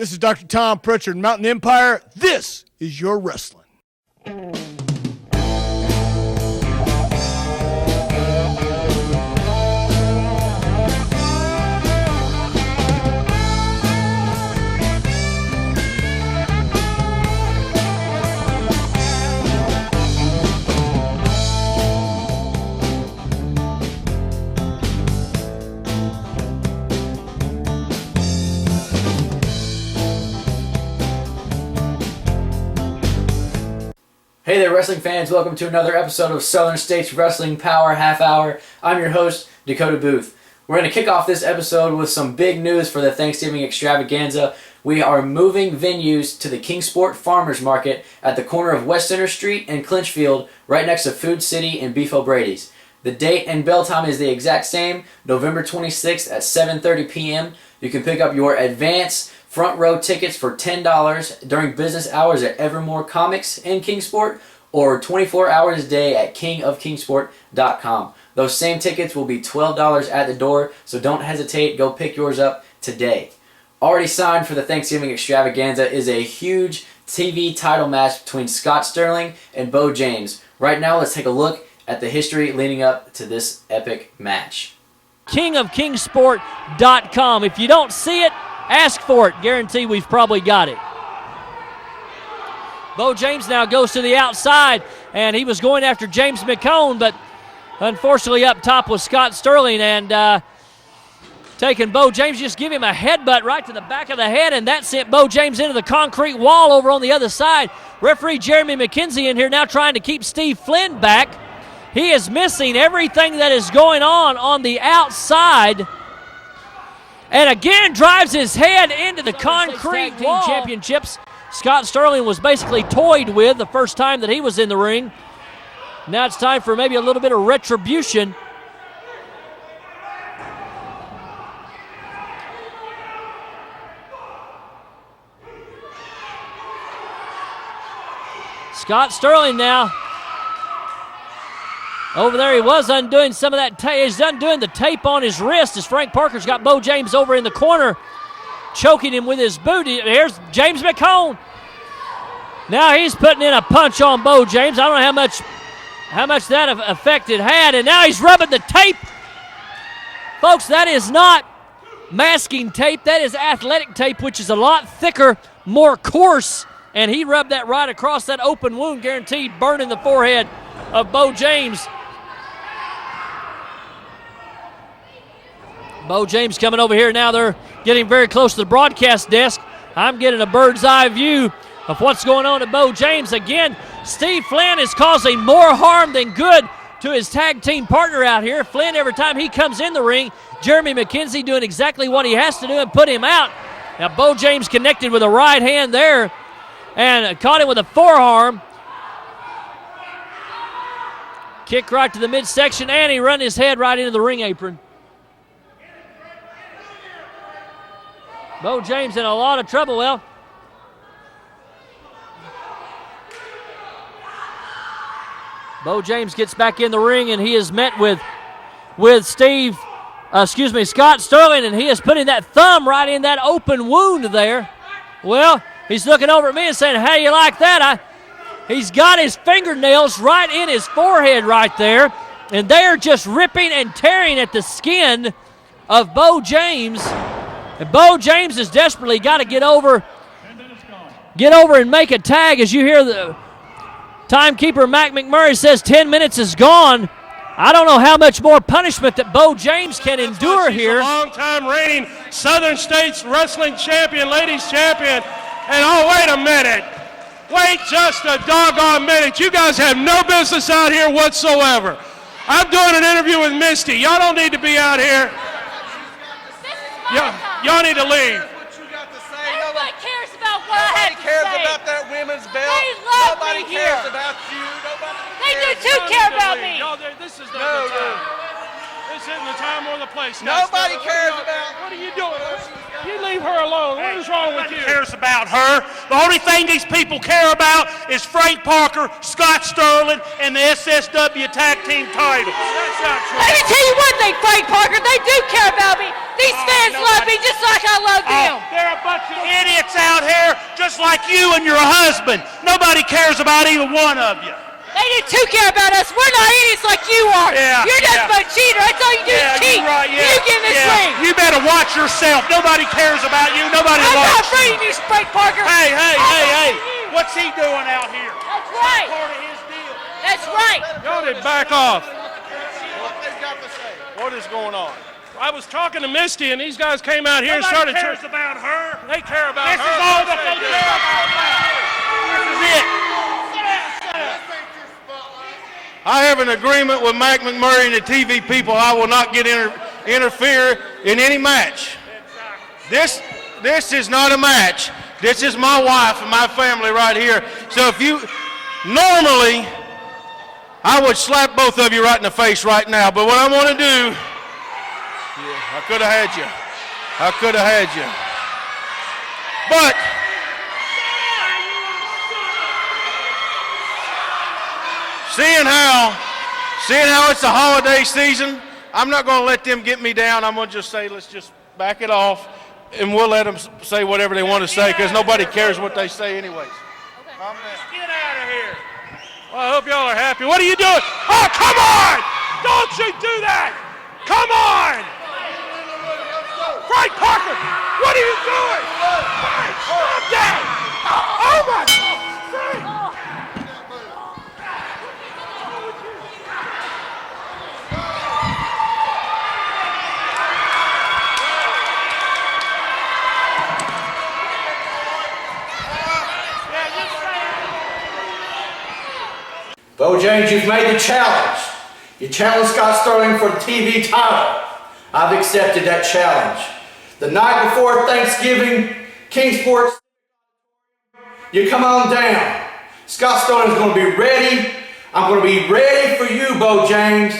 This is Dr. Tom Pritchard, Mountain Empire. This is your wrestling. Hey there, wrestling fans. Welcome to another episode of Southern States Wrestling Power Half Hour. I'm your host, Dakota Booth. We're going to kick off this episode with some big news for the Thanksgiving Extravaganza. We are moving venues to the Kingsport Farmers Market at the corner of West Center Street and Clinchfield, right next to Food City and Beef O'Brady's. The date and bell time is the exact same, November 26th at 7:30 p.m. You can pick up your advance front row tickets for $10 during business hours at Evermore Comics in Kingsport or 24 hours a day at kingofkingsport.com. Those same tickets will be $12 at the door, so don't hesitate. Go pick yours up today. Already signed for the Thanksgiving Extravaganza is a huge TV title match between Scott Sterling and Beau James. Right now, let's take a look at the history leading up to this epic match. kingofkingsport.com. If you don't see it, ask for it. Guarantee we've probably got it. Beau James now goes to the outside, and he was going after James McCone, but unfortunately up top was Scott Sterling, and taking Beau James, just give him a headbutt right to the back of the head, and that sent Beau James into the concrete wall over on the other side. Referee Jeremy McKenzie in here now trying to keep Steve Flynn back. He is missing everything that is going on the outside. And again drives his head into the concrete wall. Championships. Scott Sterling was basically toyed with the first time that he was in the ring. Now it's time for maybe a little bit of retribution. Scott Sterling now. Over there he was undoing some of that tape. He's undoing the tape on his wrist as Frank Parker's got Beau James over in the corner, choking him with his boot. Here's James McCone. Now he's putting in a punch on Beau James. I don't know how much that effect it had, and now he's rubbing the tape. Folks, that is not masking tape. That is athletic tape, which is a lot thicker, more coarse, and he rubbed that right across that open wound, guaranteed burning the forehead of Beau James. Beau James coming over here now. They're getting very close to the broadcast desk. I'm getting a bird's eye view of what's going on at Beau James. Again, Steve Flynn is causing more harm than good to his tag team partner out here. Flynn, every time he comes in the ring, Jeremy McKenzie doing exactly what he has to do and put him out. Now Beau James connected with a right hand there and caught him with a forearm. Kick right to the midsection, and he run his head right into the ring apron. Beau James in a lot of trouble. Well, Beau James gets back in the ring, and he is met with Scott Sterling, and he is putting that thumb right in that open wound there. Well, he's looking over at me and saying, "How do you like that?" He's got his fingernails right in his forehead right there, and they're just ripping and tearing at the skin of Beau James. And Beau James has desperately got to get over and make a tag. As you hear the timekeeper, Mac McMurray, says 10 minutes is gone. I don't know how much more punishment that Beau James can endure here. A long-time reigning Southern States Wrestling Champion, Ladies Champion. And oh, wait a minute. Wait just a doggone minute. You guys have no business out here whatsoever. I'm doing an interview with Misty. Y'all don't need to be out here. Y'all need to leave. Nobody cares about what I have to say. Nobody cares about that women's belt. They love Nobody me cares here. about you. Nobody They do cares. too care about me. This is not the time. This isn't the time or the place. Nobody cares about. What are you doing? You leave her alone. What is wrong with you? Nobody cares about her. The only thing these people care about is Frank Parker, Scott Sterling, and the SSW Tag Team titles. That's not true. Let me tell you one thing, Frank Parker. They do care about me. These fans love me just like I love them. They're a bunch of idiots out here, just like you and your husband. Nobody cares about either one of you. They do too care about us. We're not idiots like you are. Yeah, You're nothing but a cheater. That's all you do is cheat. You're right, yeah. You get in this ring. You better watch yourself. Nobody cares about you. Nobody I'm likes not afraid of you, Frank Parker. Hey. What's he doing out here? That's right. Part of his deal. That's right. Y'all did back off. What they got to say? What is going on? I was talking to Misty, and these guys came out here and Nobody started. cares about her. They care about This her. is all that they care about. This is it. I have an agreement with Mac McMurray and the TV people. I will not get interfere in any match. This is not a match. This is my wife and my family right here. So if you normally, I would slap both of you right in the face right now. But what I want to do, I could have had you. I could have had you. But seeing how it's the holiday season, I'm not going to let them get me down. I'm going to just say, let's just back it off, and we'll let them say whatever they want to say, because nobody cares what they say anyways. Get out of here. Well, I hope y'all are happy. What are you doing? Oh, come on! Don't you do that! Come on! Frank Parker, what are you doing? Frank, stop that! Oh my God! Frank! Beau James, you've made the challenge. You challenged Scott Sterling for the TV title. I've accepted that challenge. The night before Thanksgiving, Kingsport, you come on down. Scott Sterling's going to be ready. I'm going to be ready for you, Beau James.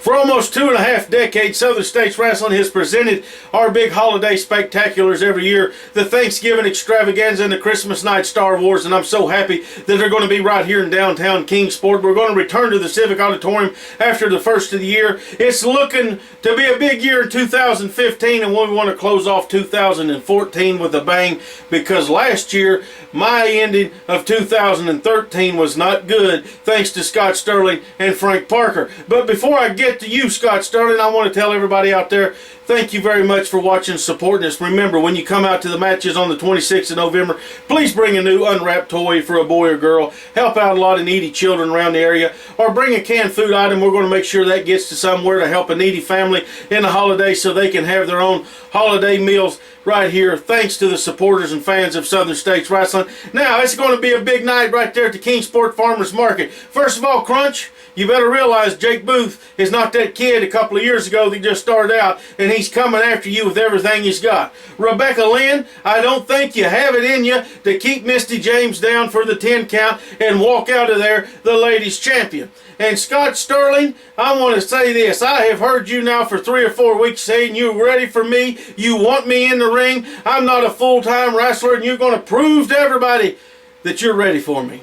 For almost 2.5 decades, Southern States Wrestling has presented our big holiday spectaculars every year, the Thanksgiving Extravaganza and the Christmas Night Star Wars, and I'm so happy that they're going to be right here in downtown Kingsport. We're going to return to the Civic Auditorium after the first of the year. It's looking to be a big year in 2015, and we want to close off 2014 with a bang, because last year, my ending of 2013 was not good, thanks to Scott Sterling and Frank Parker. But before I get to you, Scott Sterling, I want to tell everybody out there, thank you very much for watching and supporting us. Remember, when you come out to the matches on the 26th of November, please bring a new unwrapped toy for a boy or girl. Help out a lot of needy children around the area. Or bring a canned food item. We're going to make sure that gets to somewhere to help a needy family in the holidays so they can have their own holiday meals right here, thanks to the supporters and fans of Southern States Wrestling. Now, it's going to be a big night right there at the Kingsport Farmers Market. First of all, Crunch, you better realize Jake Booth is not that kid a couple of years ago that just started out, and he's coming after you with everything he's got. Rebecca Lynn, I don't think you have it in you to keep Misty James down for the 10 count and walk out of there the ladies champion. And Scott Sterling, I want to say this. I have heard you now for 3 or 4 weeks saying you're ready for me. You want me in the ring. I'm not a full-time wrestler, and you're going to prove to everybody that you're ready for me.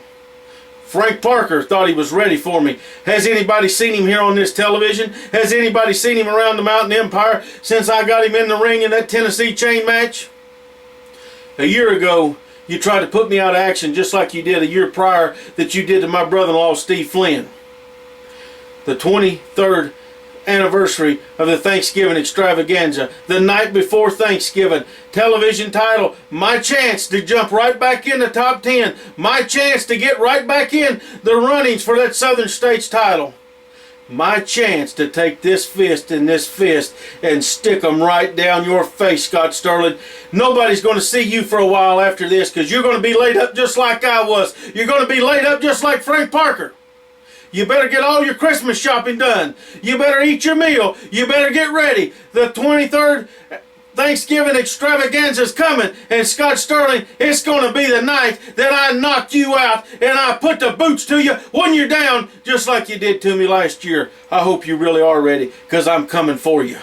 Frank Parker thought he was ready for me. Has anybody seen him here on this television? Has anybody seen him around the Mountain Empire since I got him in the ring in that Tennessee chain match? A year ago, you tried to put me out of action just like you did a year prior that you did to my brother-in-law, Steve Flynn. The 23rd anniversary of the Thanksgiving Extravaganza, the night before Thanksgiving, television title, my chance to jump right back in the top 10, my chance to get right back in the runnings for that Southern States title, my chance to take this fist and this fist and stick them right down your face, Scott Sterling. Nobody's going to see you for a while after this, because you're going to be laid up just like I was. You're going to be laid up just like Frank Parker. You better get all your Christmas shopping done. You better eat your meal. You better get ready. The 23rd Thanksgiving Extravaganza is coming. And Scott Sterling, it's going to be the night that I knock you out and I put the boots to you when you're down, just like you did to me last year. I hope you really are ready, because I'm coming for you.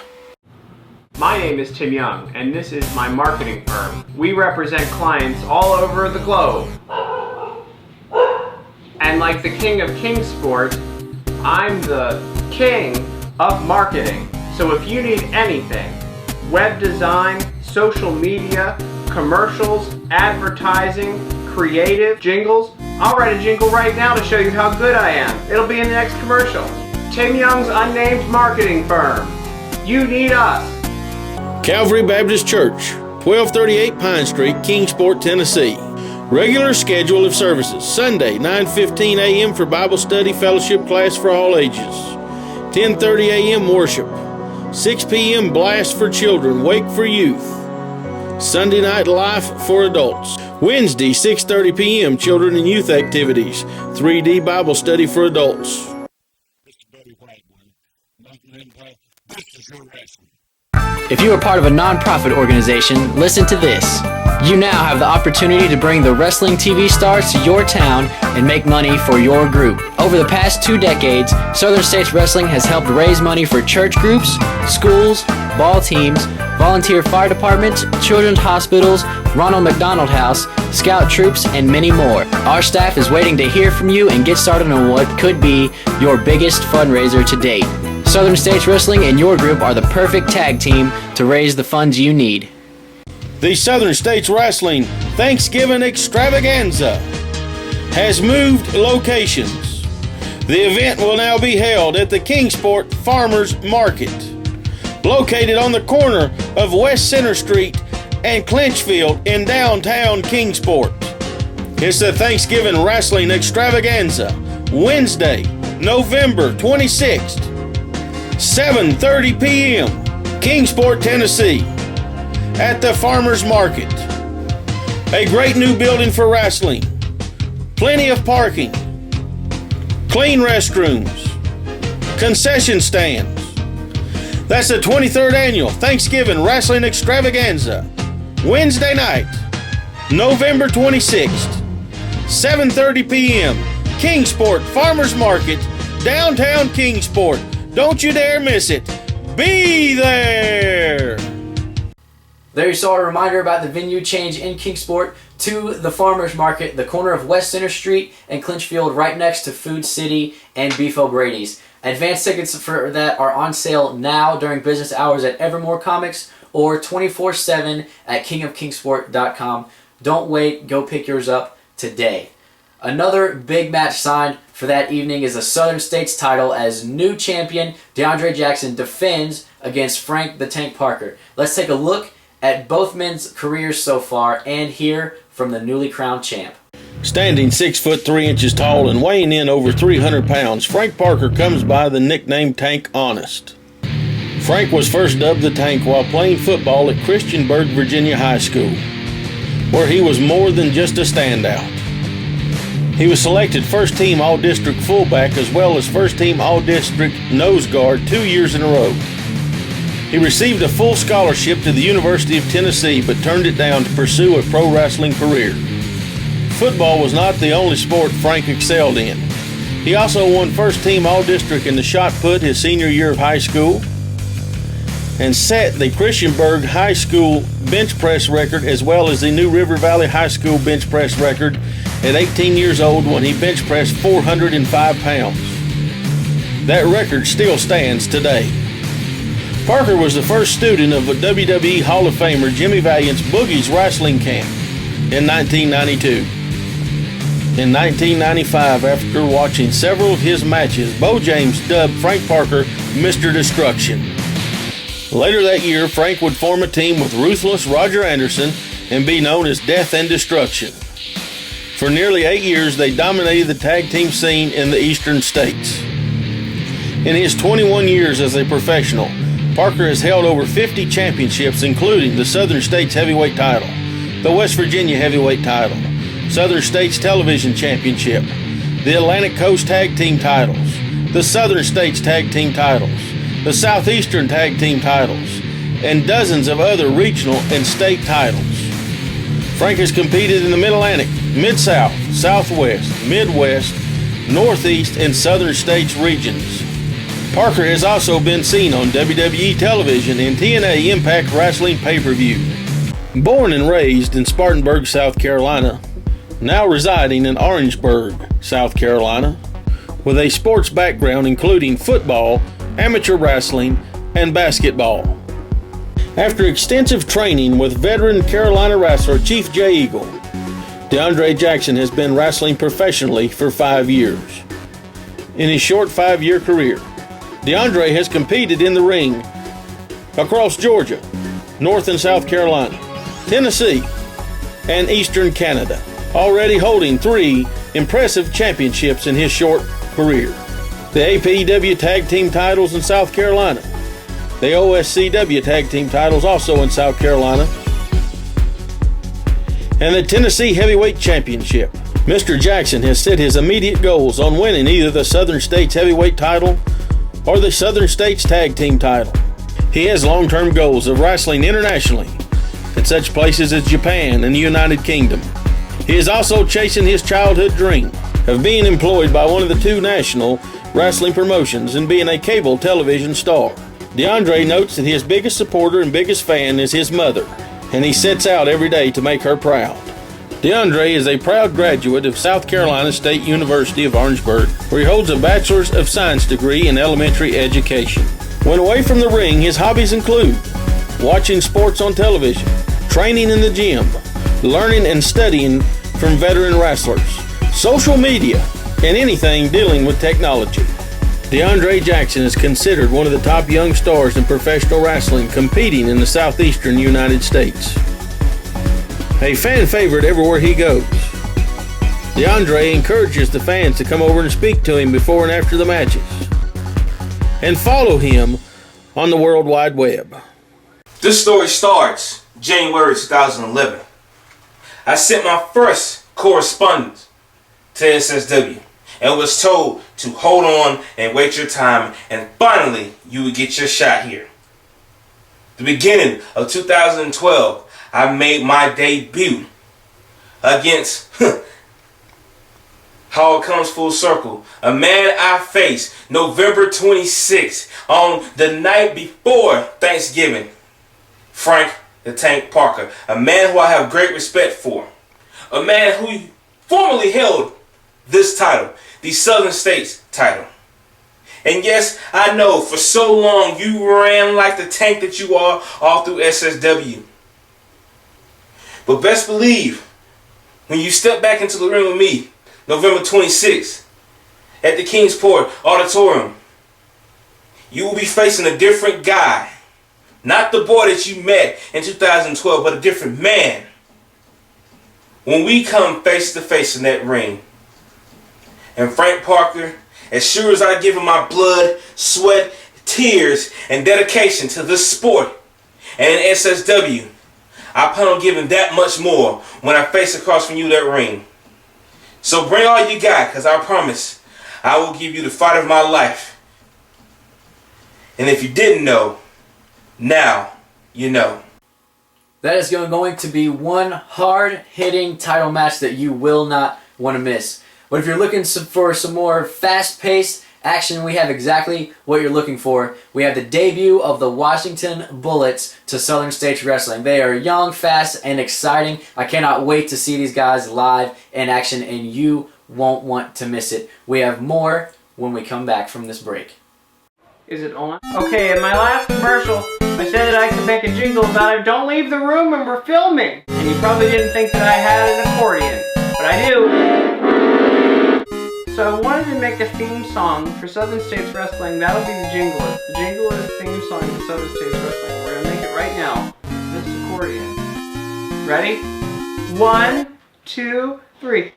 My name is Tim Young, and this is my marketing firm. We represent clients all over the globe. And like the king of Kingsport, I'm the king of marketing. So if you need anything, web design, social media, commercials, advertising, creative, jingles. I'll write a jingle right now to show you how good I am. It'll be in the next commercial. Tim Young's unnamed marketing firm. You need us. Calvary Baptist Church, 1238 Pine Street, Kingsport, Tennessee. Regular schedule of services: Sunday, 9:15 a.m. for Bible study fellowship class for all ages. 10:30 a.m. worship. 6 p.m. blast for children, wake for youth. Sunday night life for adults. Wednesday, 6:30 p.m. children and youth activities. 3D Bible study for adults. If you are part of a non-profit organization, listen to this. You now have the opportunity to bring the wrestling TV stars to your town and make money for your group. Over the past 2 decades, Southern States Wrestling has helped raise money for church groups, schools, ball teams, volunteer fire departments, children's hospitals, Ronald McDonald House, scout troops, and many more. Our staff is waiting to hear from you and get started on what could be your biggest fundraiser to date. Southern States Wrestling and your group are the perfect tag team to raise the funds you need. The Southern States Wrestling Thanksgiving Extravaganza has moved locations. The event will now be held at the Kingsport Farmers Market, located on the corner of West Center Street and Clinchfield in downtown Kingsport. It's the Thanksgiving Wrestling Extravaganza, Wednesday, November 26th, 7:30 p.m., Kingsport, Tennessee, at the Farmers Market. A great new building for wrestling, plenty of parking, clean restrooms, concession stands. That's the 23rd Annual Thanksgiving Wrestling Extravaganza, Wednesday night, November 26th, 7:30 p.m., Kingsport Farmers Market, downtown Kingsport. Don't you dare miss it. Be there! There you saw a reminder about the venue change in Kingsport to the Farmers Market, the corner of West Center Street and Clinchfield, right next to Food City and Beef O'Brady's. Advance tickets for that are on sale now during business hours at Evermore Comics or 24/7 at kingofkingsport.com. Don't wait, go pick yours up today. Another big match signed for that evening is the Southern States title as new champion DeAndre Jackson defends against Frank the Tank Parker. Let's take a look at both men's careers so far and hear from the newly crowned champ. Standing 6 foot 3 inches tall and weighing in over 300 pounds, Frank Parker comes by the nickname Tank Honest. Frank was first dubbed the Tank while playing football at Christiansburg, Virginia High School, where he was more than just a standout. He was selected first-team All-District fullback as well as first-team All-District nose guard 2 years in a row. He received a full scholarship to the University of Tennessee but turned it down to pursue a pro wrestling career. Football was not the only sport Frank excelled in. He also won first-team All-District in the shot put his senior year of high school and set the Christiansburg High School bench press record as well as the New River Valley High School bench press record at 18 years old when he bench pressed 405 pounds. That record still stands today. Parker was the first student of WWE Hall of Famer Jimmy Valiant's Boogie's wrestling camp in 1992. In 1995, after watching several of his matches, Beau James dubbed Frank Parker Mr. Destruction. Later that year, Frank would form a team with ruthless Roger Anderson and be known as Death and Destruction. For nearly 8 years, they dominated the tag team scene in the eastern states. In his 21 years as a professional, Parker has held over 50 championships, including the Southern States Heavyweight title, the West Virginia Heavyweight title, Southern States Television Championship, the Atlantic Coast Tag Team titles, the Southern States Tag Team titles, the Southeastern Tag Team titles, and dozens of other regional and state titles. Frank has competed in the Mid-Atlantic, Mid-South, Southwest, Midwest, Northeast, and Southern States regions. Parker has also been seen on WWE television and TNA Impact Wrestling pay-per-view. Born and raised in Spartanburg, South Carolina, now residing in Orangeburg, South Carolina, with a sports background including football, amateur wrestling, and basketball. After extensive training with veteran Carolina wrestler Chief J. Eagle, DeAndre Jackson has been wrestling professionally for 5 years. In his short 5-year career, DeAndre has competed in the ring across Georgia, North and South Carolina, Tennessee, and Eastern Canada, already holding 3 impressive championships in his short career. The APW Tag Team titles in South Carolina, the OSCW Tag Team titles also in South Carolina, and the Tennessee Heavyweight Championship. Mr. Jackson has set his immediate goals on winning either the Southern States Heavyweight title or the Southern States Tag Team title. He has long-term goals of wrestling internationally at such places as Japan and the United Kingdom. He is also chasing his childhood dream of being employed by one of the 2 national wrestling promotions and being a cable television star. DeAndre notes that his biggest supporter and biggest fan is his mother, and he sets out every day to make her proud. DeAndre is a proud graduate of South Carolina State University of Orangeburg, where he holds a Bachelor's of Science degree in elementary education. When away from the ring, his hobbies include watching sports on television, training in the gym, learning and studying from veteran wrestlers, social media, and anything dealing with technology. DeAndre Jackson is considered one of the top young stars in professional wrestling competing in the southeastern United States. A fan favorite everywhere he goes, DeAndre encourages the fans to come over and speak to him before and after the matches, and follow him on the World Wide Web. This story starts January 2011. I sent my first correspondence to SSW and was told to hold on and wait your time, and finally you would get your shot here. The beginning of 2012, I made my debut against how it comes full circle, a man I faced November 26th on the night before Thanksgiving, Frank the Tank Parker, a man who I have great respect for, a man who formerly held this title, the Southern States title. And yes, I know for so long you ran like the tank that you are all through SSW. But best believe, when you step back into the ring with me, November 26th, at the Kingsport Auditorium, you will be facing a different guy. Not the boy that you met in 2012, but a different man. When we come face to face in that ring, and Frank Parker, as sure as I give him my blood, sweat, tears, and dedication to this sport and in SSW, I plan on giving that much more when I face across from you that ring. So bring all you got, because I promise I will give you the fight of my life. And if you didn't know, now you know. That is going to be one hard-hitting title match that you will not want to miss. But if you're looking for some more fast-paced action, we have exactly what you're looking for. We have the debut of the Washington Bullets to Southern States Wrestling. They are young, fast, and exciting. I cannot wait to see these guys live in action, and you won't want to miss it. We have more when we come back from this break. Is it on? Okay, in my last commercial, I said that I could make a jingle about it. Don't leave the room when we're filming. And you probably didn't think that I had an accordion, but I do. So I wanted to make a theme song for Southern States Wrestling. That'll be the jingle. The jingle is the theme song for Southern States Wrestling. We're gonna make it right now. This accordion. Ready? 1, 2, 3.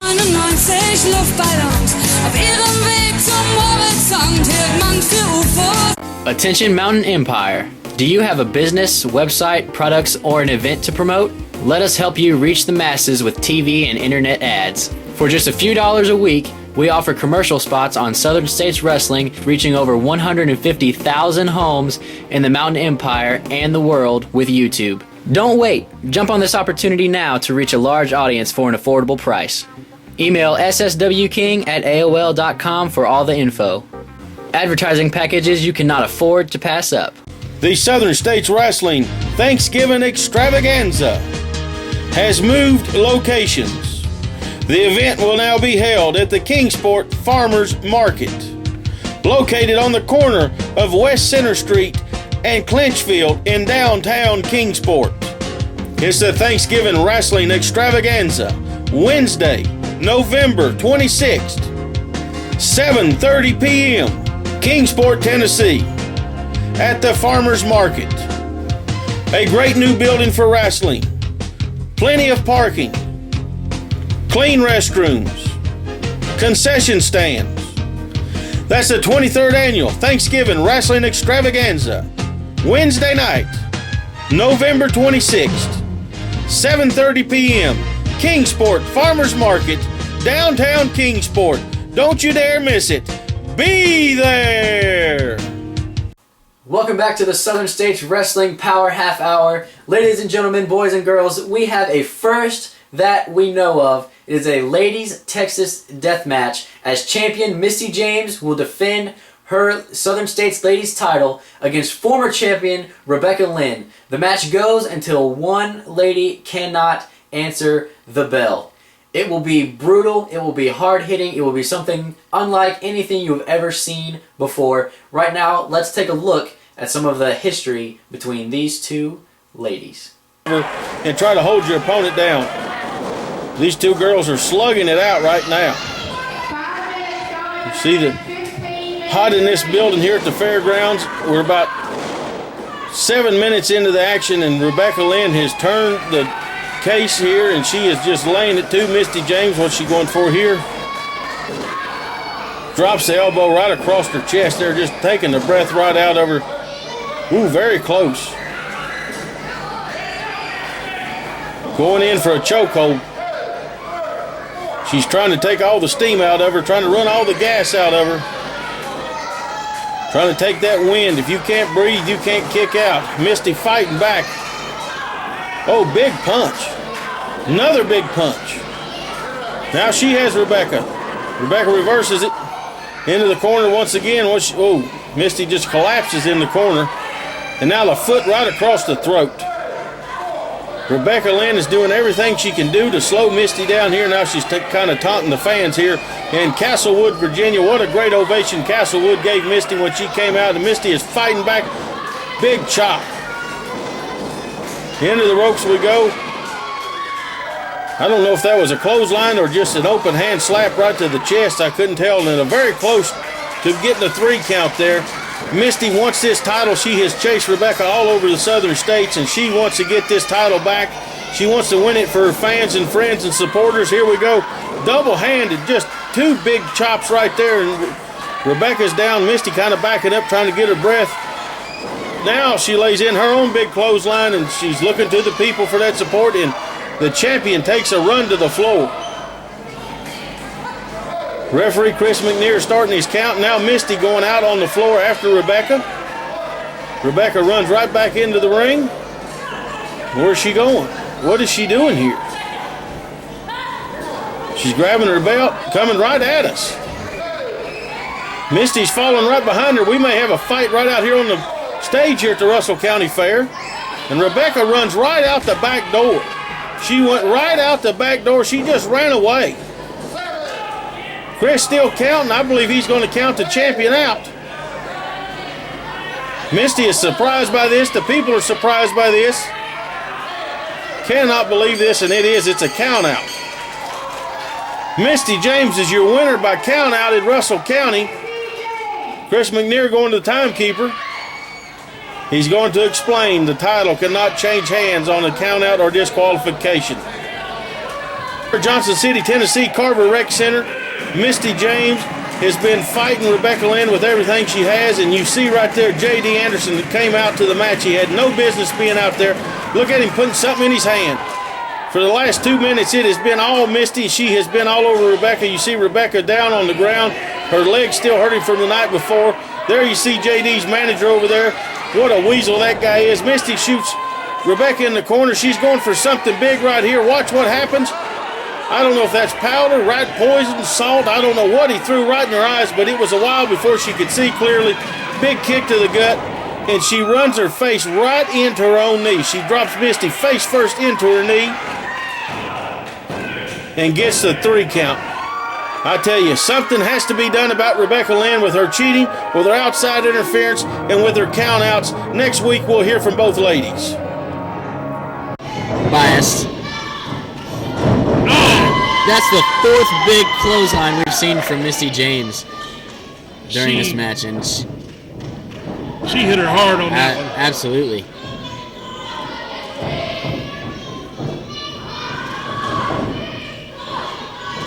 Attention Mountain Empire. Do you have a business, website, products, or an event to promote? Let us help you reach the masses with TV and internet ads. For just a few dollars a week, we offer commercial spots on Southern States Wrestling, reaching over 150,000 homes in the Mountain Empire and the world with YouTube. Don't wait. Jump on this opportunity now to reach a large audience for an affordable price. Email sswking@aol.com for all the info. Advertising packages you cannot afford to pass up. The Southern States Wrestling Thanksgiving Extravaganza has moved locations. The event will now be held at the Kingsport Farmers Market, located on the corner of West Center Street and Clinchfield in downtown Kingsport. It's the Thanksgiving Wrestling Extravaganza, Wednesday, November 26th, 7:30 p.m., Kingsport, Tennessee, at the Farmers Market. A great new building for wrestling, plenty of parking, clean restrooms, concession stands. That's the 23rd Annual Thanksgiving Wrestling Extravaganza, Wednesday night, November 26th, 7:30 p.m., Kingsport Farmers Market, downtown Kingsport. Don't you dare miss it. Be there! Welcome back to the Southern States Wrestling Power Half Hour. Ladies and gentlemen, boys and girls, we have a first that we know of. It is a ladies Texas death match as champion Misty James will defend her Southern States ladies title against former champion Rebecca Lynn. The match goes until one lady cannot answer the bell. It will be brutal, it will be hard-hitting, it will be something unlike anything you have ever seen before. Right now, let's take a look at some of the history between these two ladies. And try to hold your opponent down. These two girls are slugging it out right now. You see the hot in this building here at the fairgrounds. We're about 7 minutes into the action, and Rebecca Lynn has turned the case here, and she is just laying it to Misty James. What's she going for here? Drops the elbow right across her chest there, just taking the breath right out of her. Ooh, very close. Going in for a chokehold. She's trying to take all the steam out of her, trying to run all the gas out of her. Trying to take that wind. If you can't breathe, you can't kick out. Misty fighting back. Oh, big punch. Another big punch. Now she has Rebecca. Rebecca reverses it into the corner once again. Oh, Misty just collapses in the corner. And now the foot right across the throat. Rebecca Lynn is doing everything she can do to slow Misty down here. Now she's kind of taunting the fans here in Castlewood, Virginia. What a great ovation Castlewood gave Misty when she came out. And Misty is fighting back. Big chop. Into the ropes we go. I don't know if that was a clothesline or just an open hand slap right to the chest. I couldn't tell. And very close to getting a 3 count there. Misty wants this title. She has chased Rebecca all over the southern states, and she wants to get this title back. She wants to win it for her fans and friends and supporters. Here we go. Double-handed, just 2 big chops right there. And Rebecca's down. Misty kind of backing up, trying to get her breath. Now she lays in her own big clothesline, and she's looking to the people for that support, and the champion takes a run to the floor. Referee Chris McNear starting his count. Now Misty going out on the floor after Rebecca. Rebecca runs right back into the ring. Where's she going? What is she doing here? She's grabbing her belt, coming right at us. Misty's following right behind her. We may have a fight right out here on the stage here at the Russell County Fair. And Rebecca runs right out the back door. She went right out the back door. She just ran away. Chris still counting. I believe he's going to count the champion out. Misty is surprised by this. The people are surprised by this. Cannot believe this, and it is. It's a count out. Misty James is your winner by count out in Russell County. Chris McNear going to the timekeeper. He's going to explain the title cannot change hands on a count out or disqualification. Johnson City, Tennessee, Carver Rec Center. Misty James has been fighting Rebecca Lynn with everything she has, and you see right there J.D. Anderson that came out to the match. He had no business being out there. Look at him putting something in his hand. For the last 2 minutes, it has been all Misty. She has been all over Rebecca. You see Rebecca down on the ground. Her leg's still hurting from the night before. There you see J.D.'s manager over there. What a weasel that guy is. Misty shoots Rebecca in the corner. She's going for something big right here. Watch what happens. I don't know if that's powder, rat poison, salt. I don't know what he threw right in her eyes, but it was a while before she could see clearly. Big kick to the gut, and she runs her face right into her own knee. She drops Misty face first into her knee and gets the 3 count. I tell you, something has to be done about Rebecca Lynn with her cheating, with her outside interference, and with her countouts. Next week, we'll hear from both ladies. Biased. That's the fourth big clothesline we've seen from Misty James during this match, and she hit her hard on that one. Absolutely.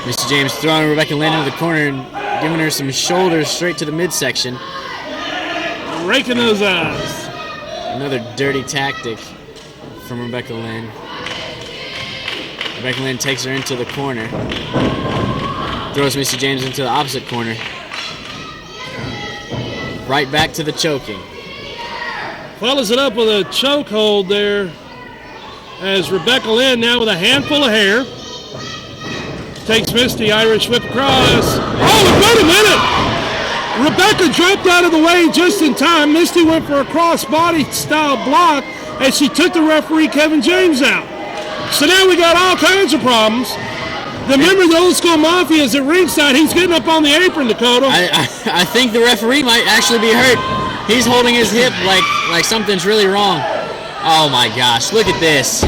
Misty James throwing Rebecca Lynn into the corner and giving her some shoulders straight to the midsection. Raking those eyes. Another dirty tactic from Rebecca Lynn. Rebecca Lynn takes her into the corner. Throws Misty James into the opposite corner. Right back to the choking. Follows it up with a chokehold there as Rebecca Lynn, now with a handful of hair, takes Misty, Irish whip across. Oh, wait a minute! Rebecca dropped out of the way just in time. Misty went for a cross-body style block as she took the referee, Kevin James, out. So now we got all kinds of problems. Remember the old school Mafia is at ringside. He's getting up on the apron, Dakota. I think the referee might actually be hurt. He's holding his hip like something's really wrong. Oh my gosh, look at this.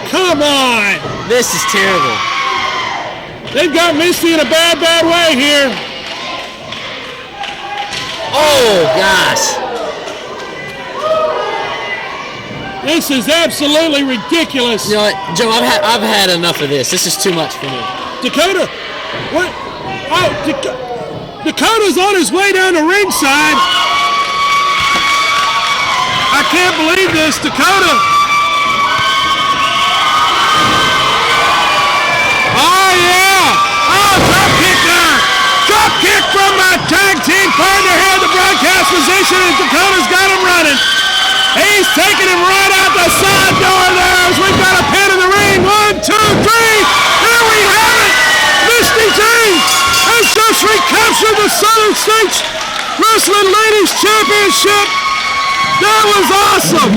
Come on! This is terrible. They've got Misty in a bad, bad way here. Oh gosh. This is absolutely ridiculous. You know what, Joe, I've had enough of this. This is too much for me. Dakota, what? Oh, Dakota's on his way down to ringside. I can't believe this, Dakota. Oh yeah! Oh, drop kick there. Drop kick from my tag team partner here at the broadcast position, and Dakota's got him running. He's taking him right out the side door there as we've got a pin in the ring. 1, 2, 3. There we have it. Misty James has just recaptured the Southern States Wrestling Ladies Championship. That was awesome.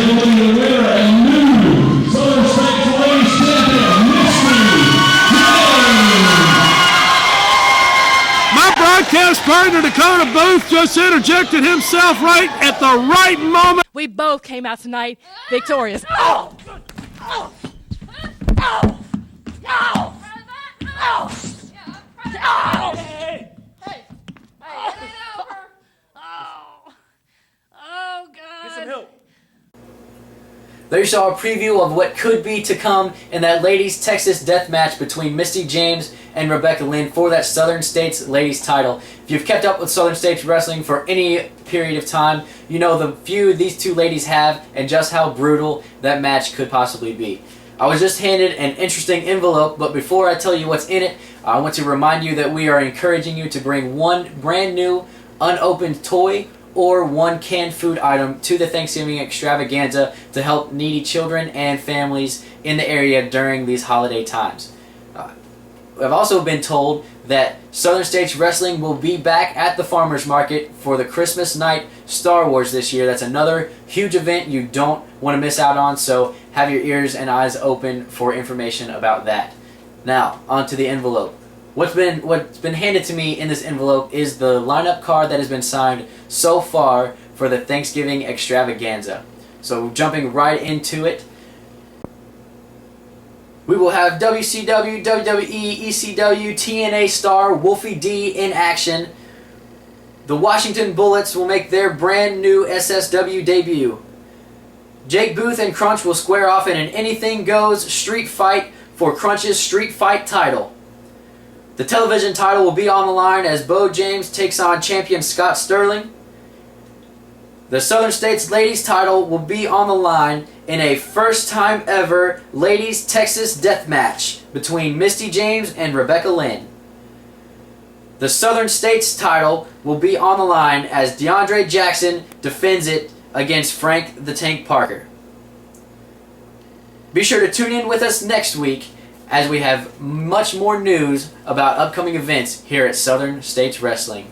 My broadcast partner, Dakota Booth, just interjected himself right at the right moment. We both came out tonight victorious. Oh! Oh! Oh! Oh! Oh! Oh! Hey! Hey! Oh, God. Get some help. There you saw a preview of what could be to come in that ladies Texas death match between Misty James and Rebecca Lynn for that Southern States ladies title. If you've kept up with Southern States Wrestling for any period of time, you know the feud these two ladies have and just how brutal that match could possibly be. I was just handed an interesting envelope, but before I tell you what's in it, I want to remind you that we are encouraging you to bring one brand new unopened toy or one canned food item to the Thanksgiving Extravaganza to help needy children and families in the area during these holiday times. I've also been told that Southern States Wrestling will be back at the Farmers Market for the Christmas night Star Wars this year. That's another huge event you don't want to miss out on, so have your ears and eyes open for information about that. Now, onto the envelope. What's been handed to me in this envelope is the lineup card that has been signed so far for the Thanksgiving Extravaganza. So jumping right into it, we will have WCW, WWE, ECW, TNA star Wolfie D in action. The Washington Bullets will make their brand new SSW debut. Jake Booth and Crunch will square off in an anything goes street fight for Crunch's street fight title. The television title will be on the line as Beau James takes on champion Scott Sterling. The Southern States Ladies title will be on the line in a first time ever Ladies Texas Death Match between Misty James and Rebecca Lynn. The Southern States title will be on the line as DeAndre Jackson defends it against Frank the Tank Parker. Be sure to tune in with us next week as we have much more news about upcoming events here at Southern States Wrestling.